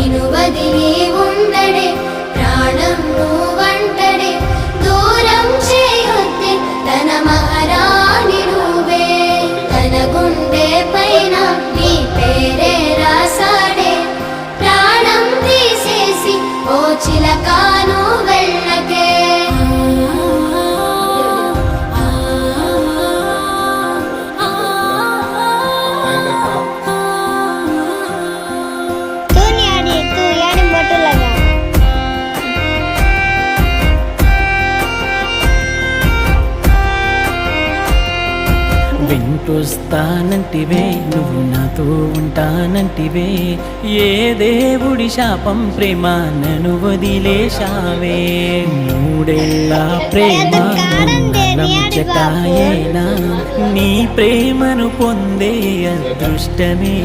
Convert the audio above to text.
నిను వదిలి ఉండడే ప్రాణం నువ్వంటడే దూరం చేయొద్దే తన మహారాణి నువ్వే తన గుండె పైన నీ పేరే రాసాడే ప్రాణం తీసేసి ఓ చిలకాను వెళ్ళకే వింటొస్తానంటివే నువ్వు నాతో ఉంటానంటివే ఏ దేవుడి శాపం ప్రేమ నన్ను వదిలేశావే మూడేళ్ళ ప్రేమ జటాయేనా నీ ప్రేమను పొందే అదృష్టమే